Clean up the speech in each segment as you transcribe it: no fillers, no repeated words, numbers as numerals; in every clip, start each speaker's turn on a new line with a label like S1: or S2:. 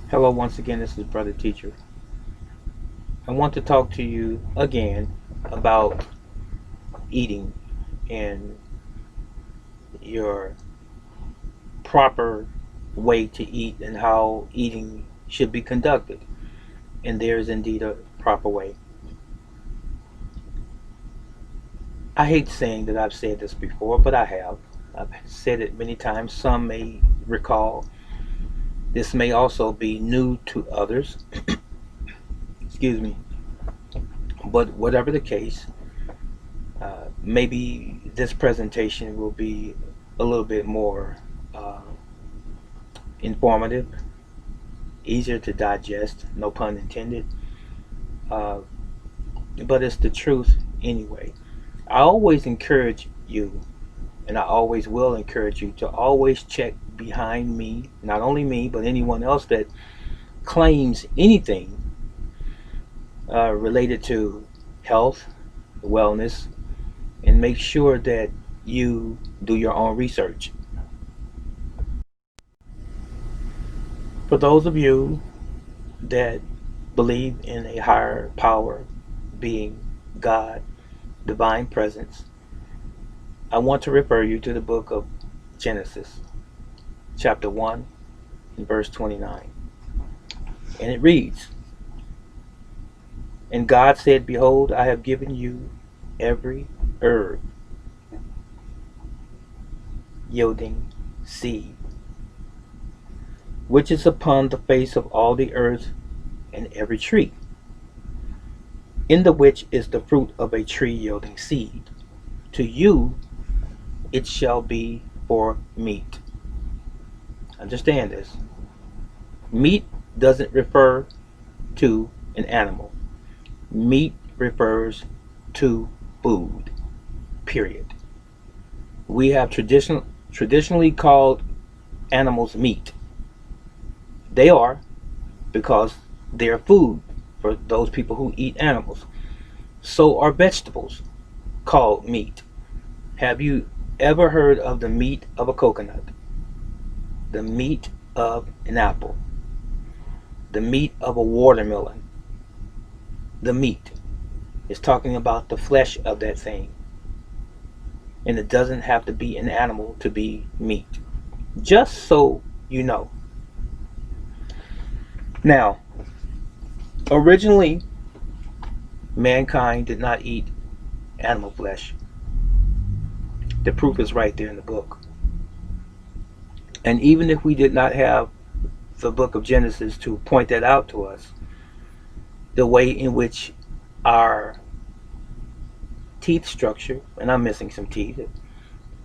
S1: Hello, once again, this is Brother Teacher. I want to talk to you again about eating and your proper way to eat and how eating should be conducted. And there is indeed a proper way. I hate saying that I've said this before, but I have. I've said it many times. Some may recall. This may also be new to others. Excuse me. But whatever the case, maybe this presentation will be a little bit more uh, informative, easier to digest, no pun intended, uh, but it's the truth anyway. I always encourage you, and I always will encourage you to always check behind me, not only me, but anyone else that claims anything related to health, wellness, and make sure that you do your own research. For those of you that believe in a higher power, being, God, divine presence, I want to refer you to the book of Genesis, chapter 1, and verse 29. And it reads, And God said, Behold, I have given you every herb yielding seed, which is upon the face of all the earth, and every tree, in the which is the fruit of a tree yielding seed. To you it shall be for meat. Understand this. Meat doesn't refer to an animal. Meat refers to food, period. We have traditionally called animals meat. They are, because they're food for those people who eat animals. So are vegetables called meat. Have you ever heard of the meat of a coconut? The meat of an apple? The meat of a watermelon? The meat is talking about the flesh of that thing. And it doesn't have to be an animal to be meat. Just so you know. Now, originally, mankind did not eat animal flesh. The proof is right there in the book. And even if we did not have the book of Genesis to point that out to us, the way in which our teeth structure, and I'm missing some teeth,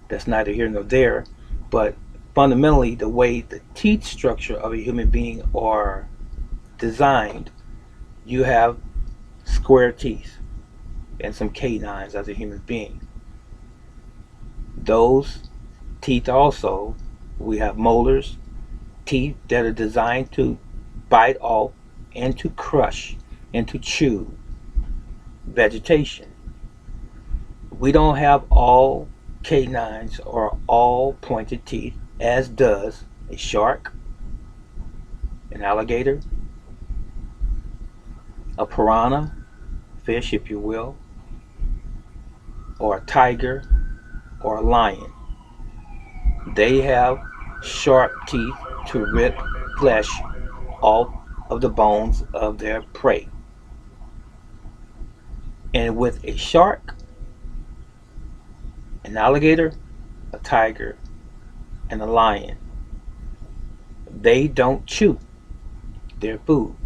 S1: that's neither here nor there, but fundamentally the way the teeth structure of a human being are designed, you have square teeth and some canines as a human being. Those teeth also, we have molars, teeth that are designed to bite off and to crush and to chew vegetation. We don't have all canines or all pointed teeth, as does a shark, an alligator, a piranha, fish if you will, or a tiger or a lion. They have sharp teeth to rip flesh off of the bones of their prey. And with a shark, an alligator, a tiger, and a lion, they don't chew their food.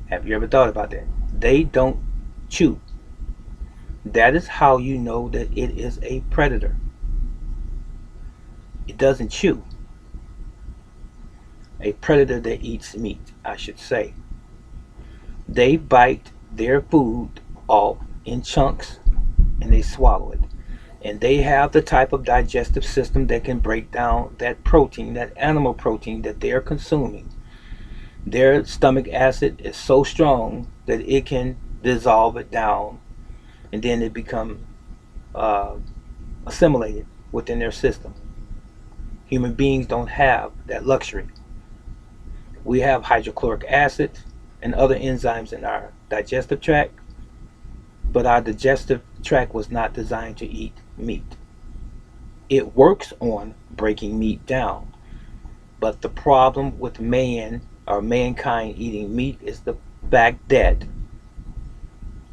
S1: Have you ever thought about that? They don't chew. That is how you know that it is a predator. It doesn't chew. A predator that eats meat, I should say. They bite their food off in chunks and they swallow it. And they have the type of digestive system that can break down that protein, that animal protein that they are consuming. Their stomach acid is so strong that it can dissolve it down and then it become uh, assimilated within their system. Human beings don't have that luxury. We have hydrochloric acid and other enzymes in our digestive tract, but our digestive tract was not designed to eat meat. It works on breaking meat down, but the problem with man or mankind eating meat is the fact that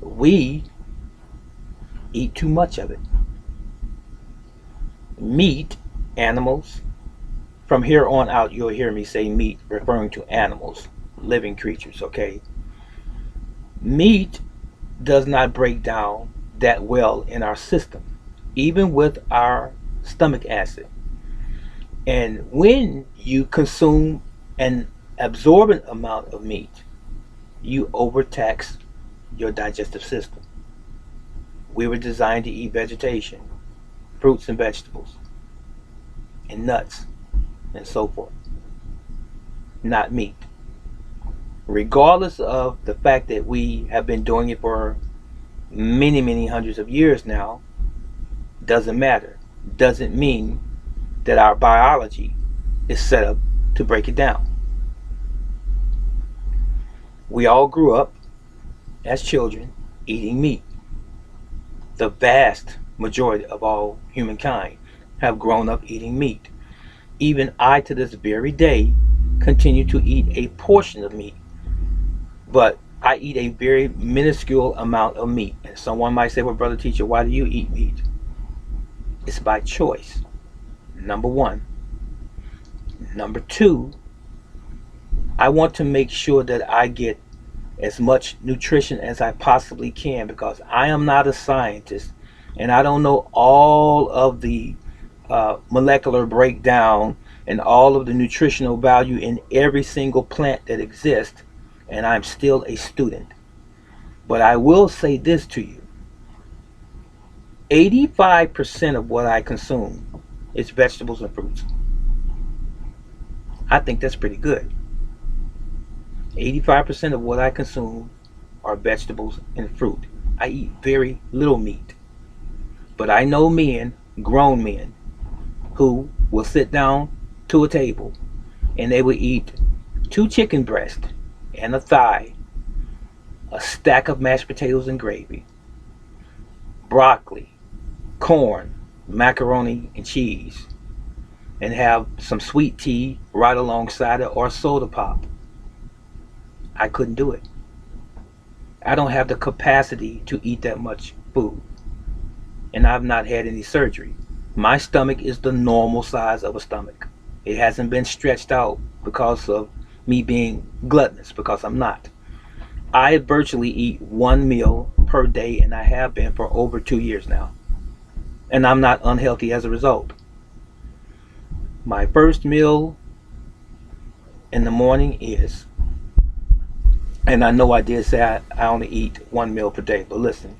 S1: we eat too much of it. Meat, animals, from here on out you'll hear me say meat referring to animals, living creatures, okay? Meat does not break down that well in our system, even with our stomach acid. And when you consume an absorbent amount of meat, you overtax your digestive system. We were designed to eat vegetation, fruits and vegetables, and nuts, and so forth, not meat. Regardless of the fact that we have been doing it for many, many hundreds of years now, doesn't matter. Doesn't mean that our biology is set up to break it down. We all grew up as children eating meat. The vast majority of all humankind have grown up eating meat. Even I, to this very day, continue to eat a portion of meat, but I eat a very minuscule amount of meat. And someone might say, well, brother teacher, why do you eat meat? It's by choice, number one. Number two, I want to make sure that I get as much nutrition as I possibly can, because I am not a scientist and I don't know all of the molecular breakdown and all of the nutritional value in every single plant that exists, and I'm still a student. But I will say this to you: 85% of what I consume is vegetables and fruits. I think that's pretty good. 85% of what I consume are vegetables and fruit. I eat very little meat. But I know men, grown men, who will sit down to a table and they will eat 2 chicken breasts and a thigh, a stack of mashed potatoes and gravy, broccoli, corn, macaroni, and cheese, and have some sweet tea right alongside it, or soda pop. I couldn't do it. I don't have the capacity to eat that much food. And I've not had any surgery. My stomach is the normal size of a stomach. It hasn't been stretched out because of me being gluttonous, because I'm not. I virtually eat 1 meal per day, and I have been for over 2 years now. And I'm not unhealthy as a result. My first meal in the morning is, and I know I did say I only eat 1 meal per day, but listen,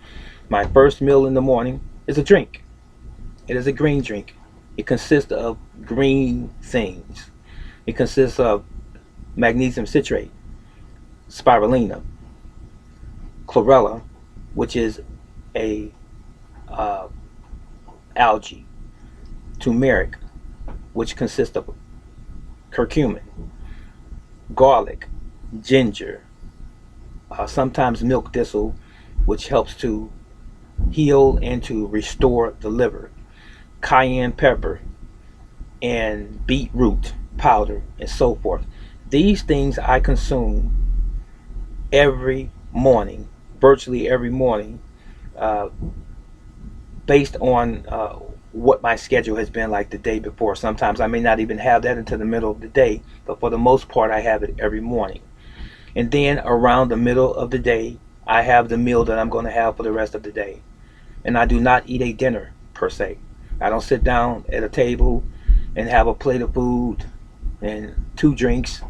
S1: my first meal in the morning is a drink. It is a green drink. It consists of green things. It consists of magnesium citrate, spirulina, chlorella, which is a algae, turmeric, which consists of curcumin, garlic, ginger, sometimes milk thistle, which helps to heal and to restore the liver, cayenne pepper, and beetroot powder, and so forth. These things I consume every morning, virtually every morning, uh, based on what my schedule has been like the day before. Sometimes I may not even have that until the middle of the day, but for the most part I have it every morning. And then around the middle of the day, I have the meal that I'm going to have for the rest of the day. And I do not eat a dinner per se. I don't sit down at a table and have a plate of food and 2 drinks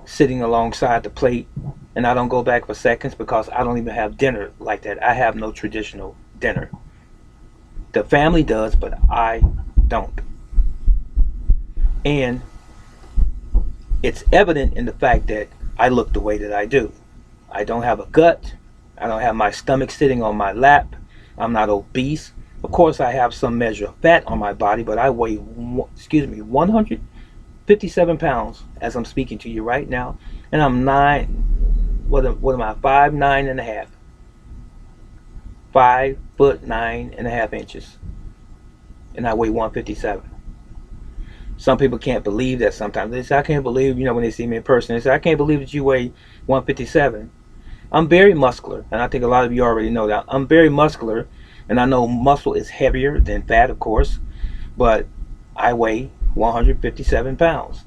S1: sitting alongside the plate, and I don't go back for seconds, because I don't even have dinner like that. I have no traditional dinner. The family does, but I don't. And it's evident in the fact that I look the way that I do. I don't have a gut. I don't have my stomach sitting on my lap. I'm not obese. Of course, I have some measure of fat on my body, but I weigh, 150 57 pounds as I'm speaking to you right now, and I'm nine. What am I? 5'9.5". 5'9.5" and I weigh 157. Some people can't believe that sometimes. They say, I can't believe, when they see me in person, they say, I can't believe that you weigh 157. I'm very muscular, and I think a lot of you already know that. I'm very muscular, and I know muscle is heavier than fat, of course, but I weigh 157 pounds,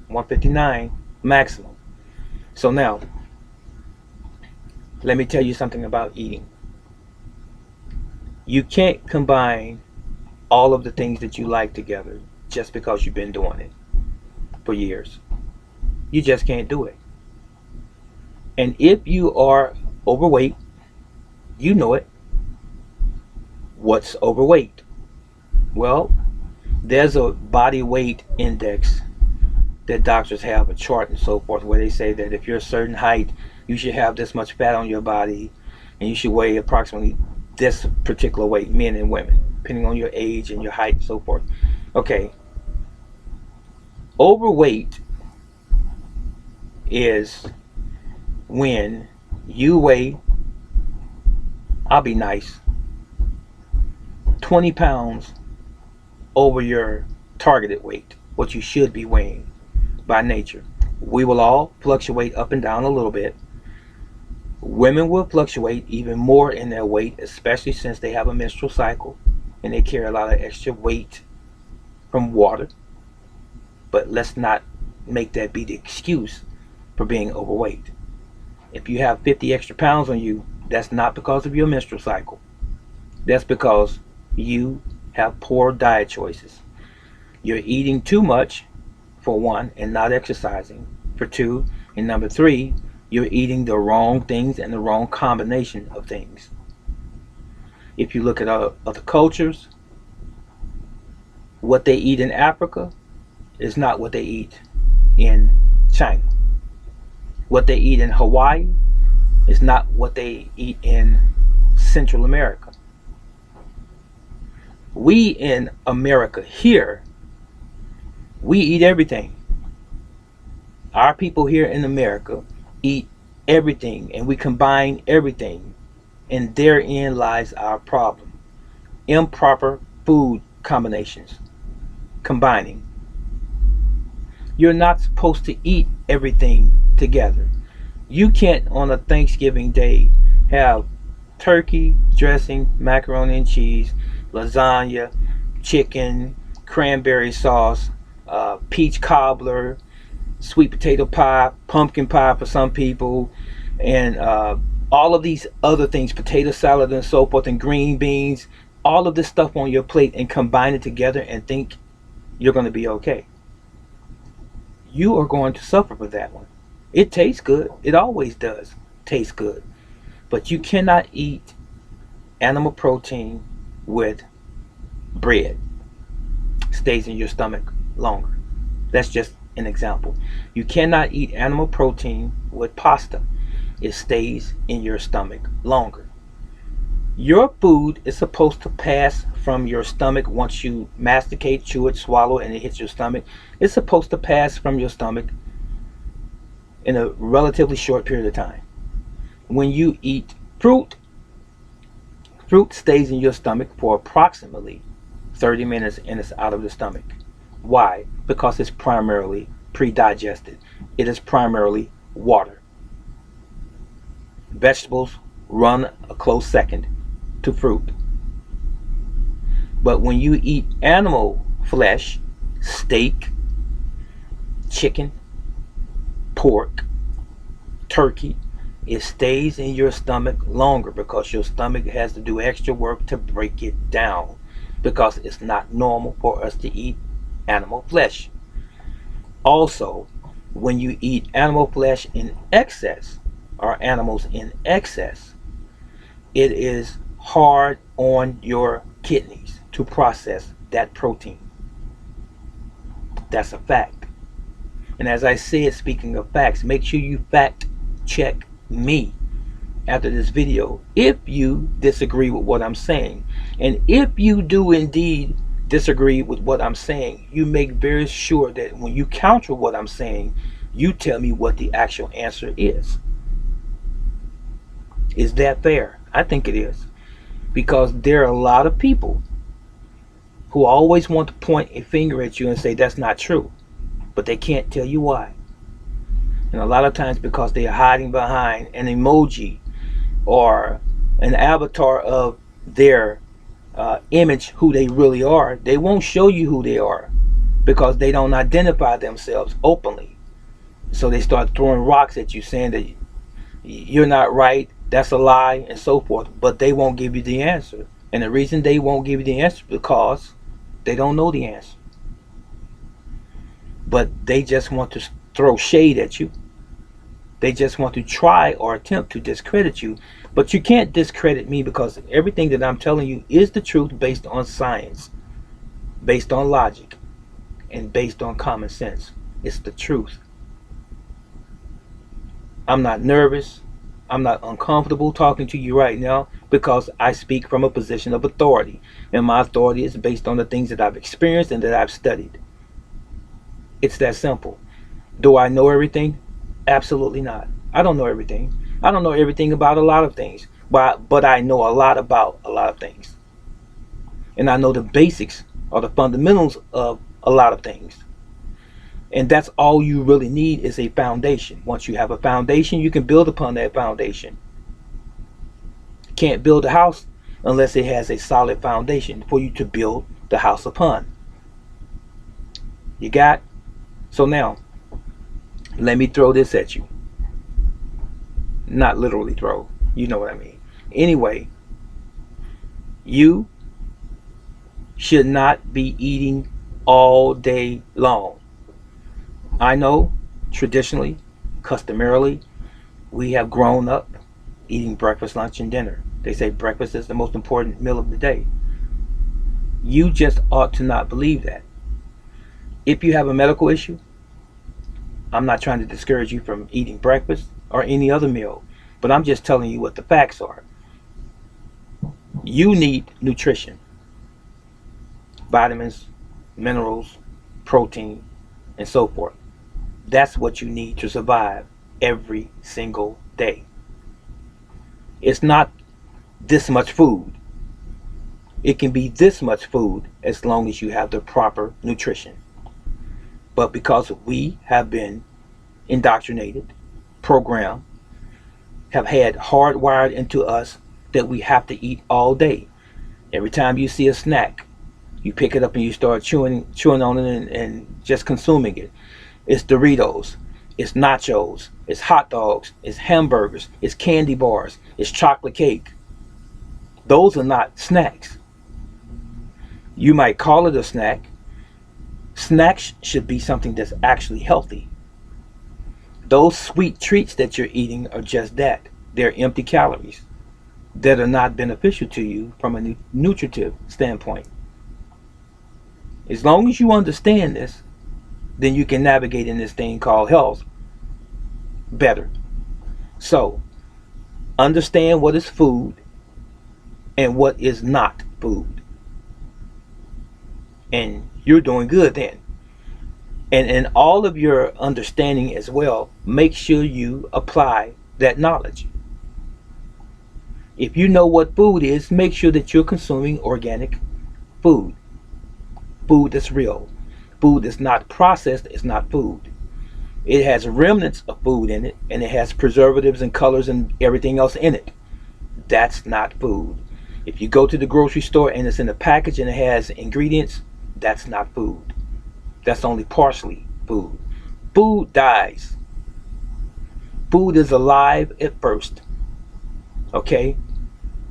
S1: 159 maximum. So now, let me tell you something about eating. You can't combine all of the things that you like together just because you've been doing it for years. You just can't do it. And if you are overweight, you know it. What's overweight? Well, there's a body weight index that doctors have, a chart and so forth, where they say that if you're a certain height, you should have this much fat on your body, and you should weigh approximately this particular weight, men and women, depending on your age and your height and so forth. Okay, overweight is when you weigh, I'll be nice, 20 pounds over your targeted weight, what you should be weighing by nature. We will all fluctuate up and down a little bit. Women will fluctuate even more in their weight, especially since they have a menstrual cycle and they carry a lot of extra weight from water. But let's not make that be the excuse for being overweight. If you have 50 extra pounds on you, that's not because of your menstrual cycle. That's because you have poor diet choices. You're eating too much, for one, and not exercising, for two, and number three, you're eating the wrong things and the wrong combination of things. If you look at other cultures, what they eat in Africa is not what they eat in China. What they eat in Hawaii is not what they eat in Central America. We in America here, we eat everything. Our people here in America eat everything, and we combine everything, and therein lies our problem. Improper food combinations. Combining. You're not supposed to eat everything together. You can't on a Thanksgiving day have turkey, dressing, macaroni and cheese, lasagna, chicken, cranberry sauce, peach cobbler, sweet potato pie, pumpkin pie for some people, and all of these other things, potato salad and so forth, and green beans, all of this stuff on your plate, and combine it together and think you're going to be okay. You are going to suffer for that one. It tastes good. It always does taste good. But you cannot eat animal protein with bread. It stays in your stomach longer. That's just an example. You cannot eat animal protein with pasta. It stays in your stomach longer. Your food is supposed to pass from your stomach once you masticate, chew it, swallow it, and it hits your stomach. It's supposed to pass from your stomach in a relatively short period of time. When you eat fruit, fruit stays in your stomach for approximately 30 minutes and it's out of the stomach. Why? Because it's primarily pre-digested. It is primarily water. Vegetables run a close second to fruit. But when you eat animal flesh, steak, chicken, pork, turkey, it stays in your stomach longer because your stomach has to do extra work to break it down, because it's not normal for us to eat animal flesh. Also, when you eat animal flesh in excess, or animals in excess, it is hard on your kidneys to process that protein. That's a fact. And as I said, speaking of facts, make sure you fact check me after this video if you disagree with what I'm saying. And if you do indeed disagree with what I'm saying, you make very sure that when you counter what I'm saying, you tell me what the actual answer is. Is that fair? I think it is. Because there are a lot of people who always want to point a finger at you and say that's not true, but they can't tell you why. And a lot of times because they are hiding behind an emoji or an avatar of their image, who they really are, they won't show you who they are because they don't identify themselves openly. So they start throwing rocks at you saying that you're not right, that's a lie, and so forth. But they won't give you the answer. And the reason they won't give you the answer is because they don't know the answer. But they just want to throw shade at you. They just want to try or attempt to discredit you. But you can't discredit me because everything that I'm telling you is the truth based on science, based on logic, and based on common sense. It's the truth. I'm not nervous. I'm not uncomfortable talking to you right now because I speak from a position of authority. And my authority is based on the things that I've experienced and that I've studied. It's that simple. Do I know everything? Absolutely not. I don't know everything. I don't know everything about a lot of things, but I know a lot about a lot of things. And I know the basics or the fundamentals of a lot of things. And that's all you really need is a foundation. Once you have a foundation, you can build upon that foundation. You can't build a house unless it has a solid foundation for you to build the house upon. You got? So now, let me throw this at you. Not literally throw. You know what I mean. Anyway, you should not be eating all day long. I know traditionally, customarily, we have grown up eating breakfast, lunch, and dinner. They say breakfast is the most important meal of the day. You just ought to not believe that. If you have a medical issue, I'm not trying to discourage you from eating breakfast or any other meal, but I'm just telling you what the facts are. You need nutrition, vitamins, minerals, protein, and so forth. That's what you need to survive every single day. It's not this much food. It can be this much food as long as you have the proper nutrition. But because we have been indoctrinated, programmed, have had hardwired into us that we have to eat all day. Every time you see a snack, you pick it up and you start chewing on it and just consuming it. It's Doritos, it's nachos, it's hot dogs, it's hamburgers, it's candy bars, it's chocolate cake. Those are not snacks. You might call it a snack. Snacks should be something that's actually healthy. Those sweet treats that you're eating are just that. They're empty calories that are not beneficial to you from a nutritive standpoint. As long as you understand this, then you can navigate in this thing called health better. So, understand what is food and what is not food. And you're doing good then. And in all of your understanding as well, make sure you apply that knowledge. If you know what food is, make sure that you're consuming organic food. Food that's real. Food that's not processed is not food. It has remnants of food in it, and it has preservatives and colors and everything else in it. That's not food. If you go to the grocery store and it's in a package and it has ingredients, that's not food. That's only partially food. Food dies. Food is alive at first, okay?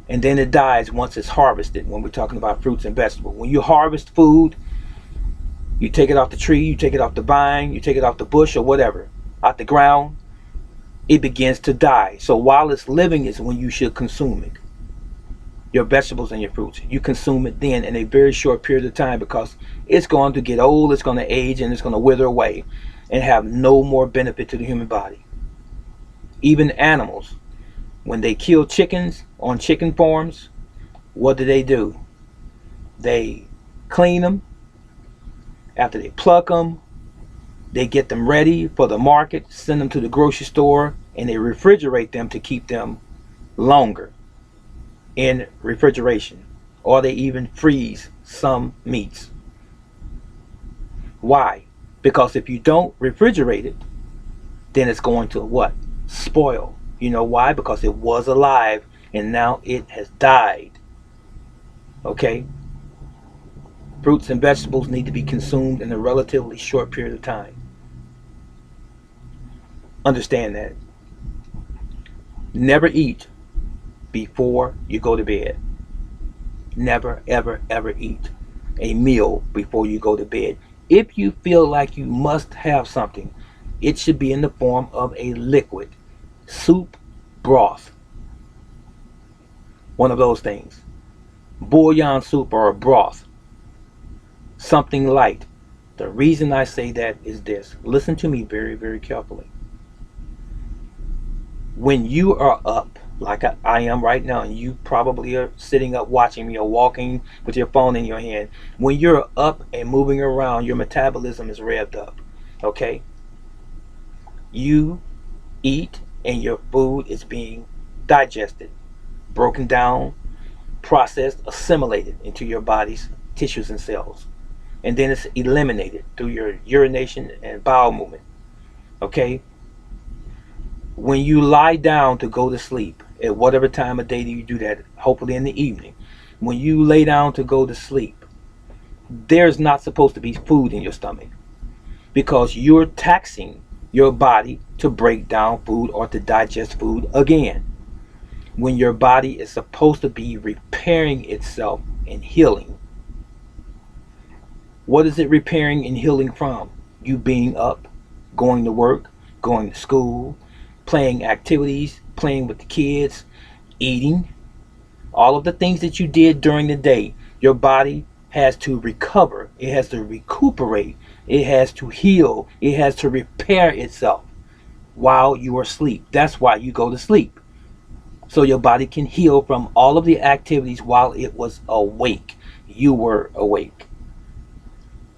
S1: And then it dies once it's harvested when we're talking about fruits and vegetables. When you harvest food, you take it off the tree, you take it off the vine, you take it off the bush or whatever, out the ground, it begins to die. So while it's living is when you should consume it. Your vegetables and your fruits. You consume it then in a very short period of time because it's going to get old, it's going to age, and it's going to wither away and have no more benefit to the human body. Even animals, when they kill chickens on chicken farms, what do? They clean them. After they pluck them, they get them ready for the market, send them to the grocery store, and they refrigerate them to keep them longer in refrigeration. Or they even freeze some meats. Why? Because if you don't refrigerate it, then it's going to what? Spoil. You know why? Because it was alive and now it has died. Okay? Fruits and vegetables need to be consumed in a relatively short period of time. Understand that. Never eat before you go to bed. Never, ever, ever eat a meal before you go to bed. If you feel like you must have something, it should be in the form of a liquid. Soup, broth. One of those things. Bouillon soup or a broth. Something light. The reason I say that is this. Listen to me very, very carefully. When you are up, like I am right now, and you probably are sitting up watching me or walking with your phone in your hand, when you're up and moving around, your metabolism is revved up. Okay? You eat and your food is being digested, broken down, processed, assimilated into your body's tissues and cells. And then it's eliminated through your urination and bowel movement. Okay? When you lie down to go to sleep, at whatever time of day do you do that, hopefully in the evening, when you lay down to go to sleep, there's not supposed to be food in your stomach because you're taxing your body to break down food or to digest food again. When your body is supposed to be repairing itself and healing. What is it repairing and healing from? You being up, going to work, going to school, playing activities, playing with the kids, eating, all of the things that you did during the day. Your body has to recover, it has to recuperate, it has to heal, it has to repair itself while you are asleep. That's why you go to sleep, so your body can heal from all of the activities while it was awake. You were awake.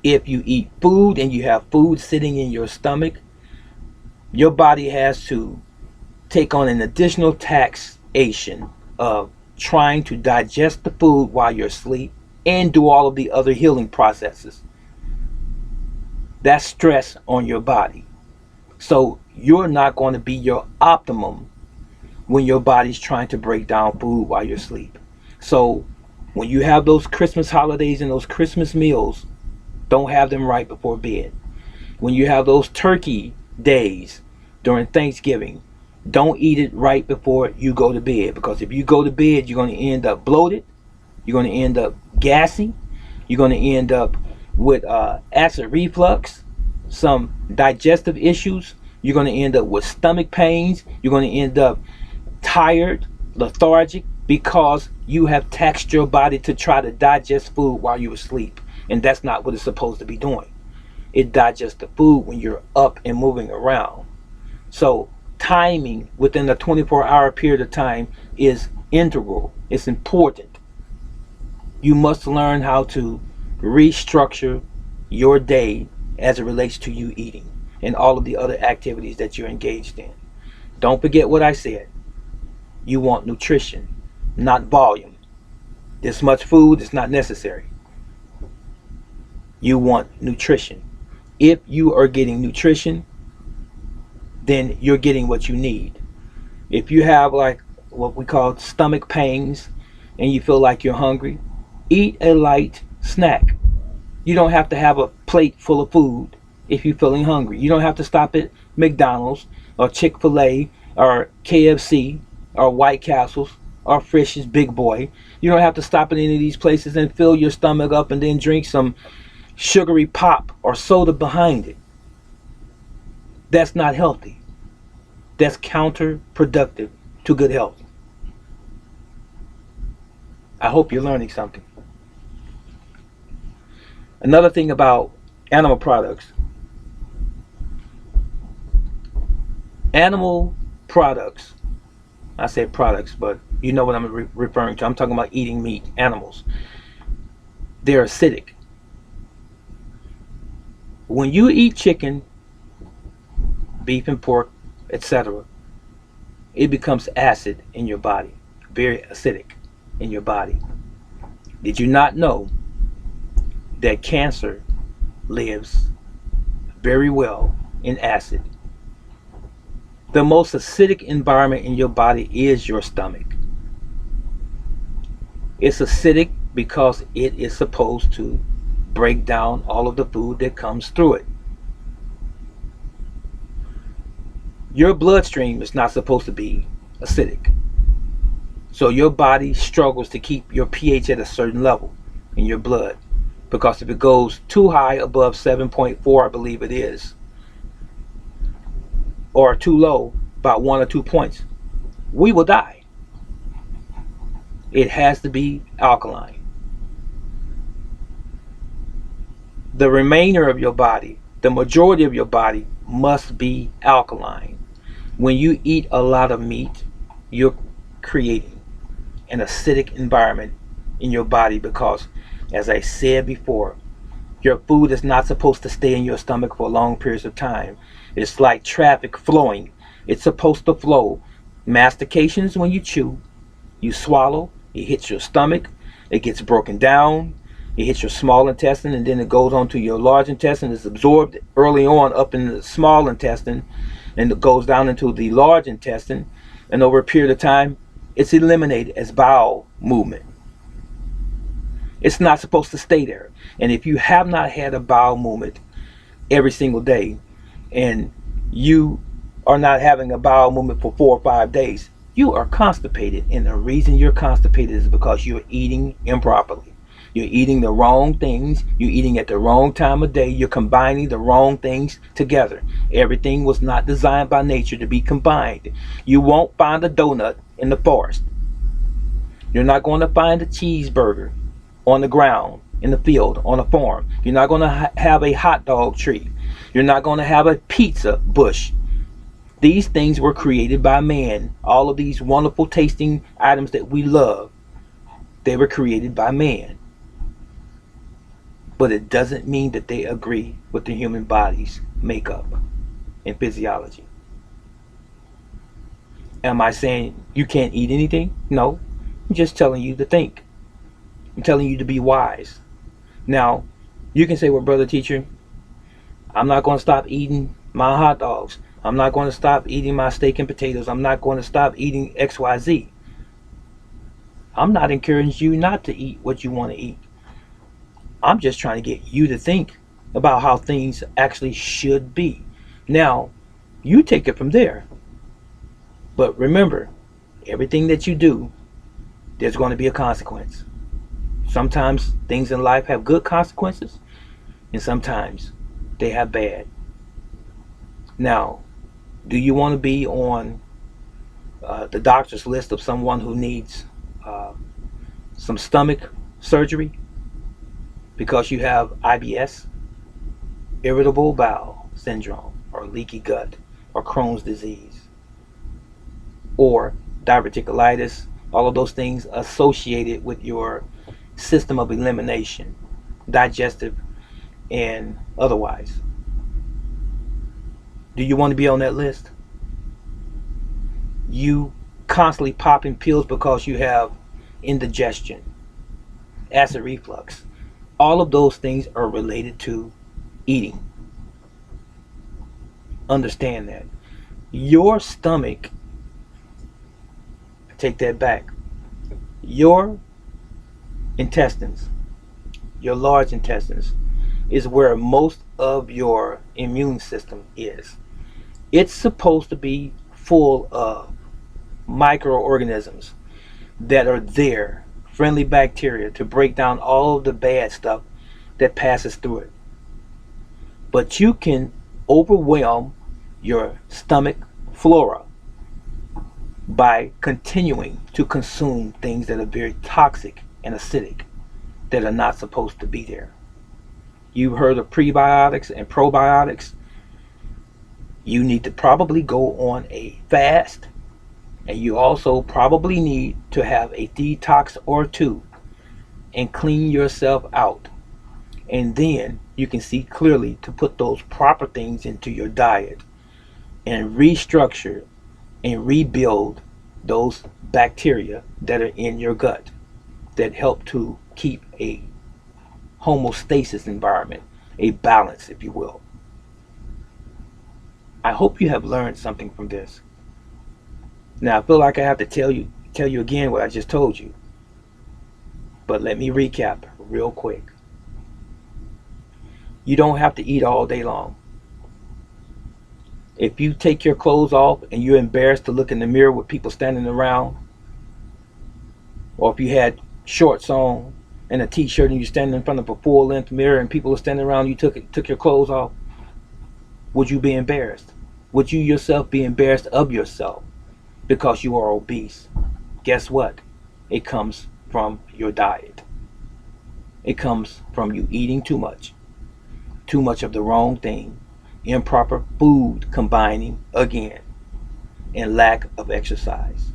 S1: If you eat food and you have food sitting in your stomach, your body has to take on an additional taxation of trying to digest the food while you're asleep and do all of the other healing processes. That's stress on your body. So you're not going to be your optimum when your body's trying to break down food while you're asleep. So when you have those Christmas holidays and those Christmas meals, don't have them right before bed. When you have those turkey days during Thanksgiving, don't eat it right before you go to bed, because if you go to bed, you're going to end up bloated, you're going to end up gassy, you're going to end up with acid reflux, some digestive issues, you're going to end up with stomach pains, you're going to end up tired, lethargic, because you have taxed your body to try to digest food while you're asleep. And that's not what it's supposed to be doing. It digests the food when you're up and moving around. So timing within a 24-hour period of time is integral. It's important. You must learn how to restructure your day as it relates to you eating and all of the other activities that you're engaged in. Don't forget what I said. You want nutrition, not volume. This much food is not necessary. You want nutrition. If you are getting nutrition, then you're getting what you need. If you have like what we call stomach pains and you feel like you're hungry, eat a light snack. You don't have to have a plate full of food if you're feeling hungry. You don't have to stop at McDonald's or Chick-fil-A or KFC or White Castles or Frisch's Big Boy. You don't have to stop at any of these places and fill your stomach up and then drink some sugary pop or soda behind it. That's not healthy. That's counterproductive to good health. I hope you're learning something. Another thing about animal products. Animal products. I said products, but you know what I'm referring to. I'm talking about eating meat, animals. They're acidic. When you eat chicken, beef and pork, etc., it becomes acid in your body, very acidic in your body. Did you not know that cancer lives very well in acid? The most acidic environment in your body is your stomach. It's acidic because it is supposed to break down all of the food that comes through it. Your bloodstream is not supposed to be acidic. So your body struggles to keep your pH at a certain level in your blood. Because if it goes too high, above 7.4, I believe it is, or too low, about 1 or 2 points, we will die. It has to be alkaline. The remainder of your body, the majority of your body, must be alkaline. When you eat a lot of meat, you're creating an acidic environment in your body because, as I said before, your food is not supposed to stay in your stomach for long periods of time. It's like traffic flowing. It's supposed to flow. Mastications when you chew, you swallow, it hits your stomach, it gets broken down, it hits your small intestine, and then it goes on to your large intestine. It's absorbed early on up in the small intestine, and it goes down into the large intestine, and over a period of time, it's eliminated as bowel movement. It's not supposed to stay there. And if you have not had a bowel movement every single day, and you are not having a bowel movement for 4 or 5 days, you are constipated. And the reason you're constipated is because you're eating improperly. You're eating the wrong things. You're eating at the wrong time of day. You're combining the wrong things together. Everything was not designed by nature to be combined. You won't find a donut in the forest. You're not going to find a cheeseburger on the ground, in the field, on a farm. You're not going to have a hot dog tree. You're not going to have a pizza bush. These things were created by man. All of these wonderful tasting items that we love, they were created by man. But it doesn't mean that they agree with the human body's makeup and physiology. Am I saying you can't eat anything? No. I'm just telling you to think. I'm telling you to be wise. Now, you can say, well, brother teacher, I'm not going to stop eating my hot dogs. I'm not going to stop eating my steak and potatoes. I'm not going to stop eating XYZ. I'm not encouraging you not to eat what you want to eat. I'm just trying to get you to think about how things actually should be. Now, you take it from there. But remember, everything that you do, there's going to be a consequence. Sometimes things in life have good consequences, and sometimes they have bad. Now, do you want to be on the doctor's list of someone who needs some stomach surgery because you have IBS, irritable bowel syndrome, or leaky gut, or Crohn's disease, or diverticulitis, all of those things associated with your system of elimination, digestive and otherwise? Do you want to be on that list? You constantly popping pills because you have indigestion, acid reflux. All of those things are related to eating. Understand that. Your stomach, take that back, your intestines, your large intestines, is where most of your immune system is. It's supposed to be full of microorganisms that are there, friendly bacteria, to break down all of the bad stuff that passes through it. But you can overwhelm your stomach flora by continuing to consume things that are very toxic and acidic that are not supposed to be there. You've heard of prebiotics and probiotics. You need to probably go on a fast, and you also probably need to have a detox or two and clean yourself out. And then you can see clearly to put those proper things into your diet and restructure and rebuild those bacteria that are in your gut that help to keep a homeostasis environment, a balance, if you will. I hope you have learned something from this. Now I feel like I have to tell you again what I just told you, but let me recap real quick. You don't have to eat all day long. If you take your clothes off and you're embarrassed to look in the mirror with people standing around, or if you had shorts on and a t-shirt and you're standing in front of a full-length mirror and people are standing around, you took your clothes off, would you be embarrassed? Would you yourself be embarrassed of yourself because you are obese? Guess what? It comes from your diet. It comes from you eating too much of the wrong thing, improper food combining again, and lack of exercise.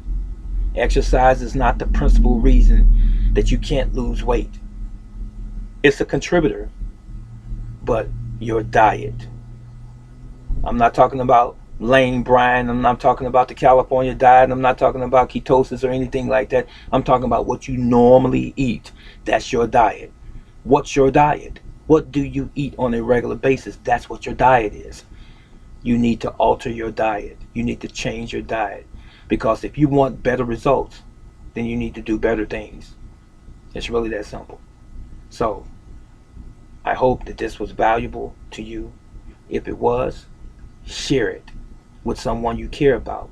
S1: Exercise is not the principal reason that you can't lose weight. It's a contributor, but your diet. I'm not talking about Lane Bryant. I'm not talking about the California diet. I'm not talking about ketosis or anything like that. I'm talking about what you normally eat. That's your diet. What's your diet? What do you eat on a regular basis? That's what your diet is. You need to alter your diet. You need to change your diet. Because if you want better results, then you need to do better things. It's really that simple. So, I hope that this was valuable to you. If it was, share it with someone you care about.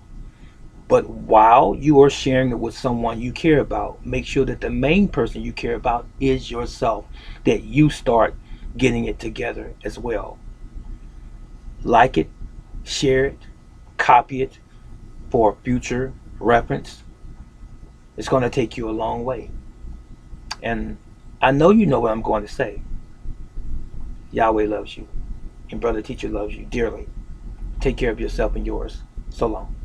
S1: But while you are sharing it with someone you care about, make sure that the main person you care about is yourself, that you start getting it together as well. Like it, share it, copy it for future reference. It's going to take you a long way. And I know you know what I'm going to say. Yahweh loves you, and Brother Teacher loves you dearly. Take care of yourself and yours. So long.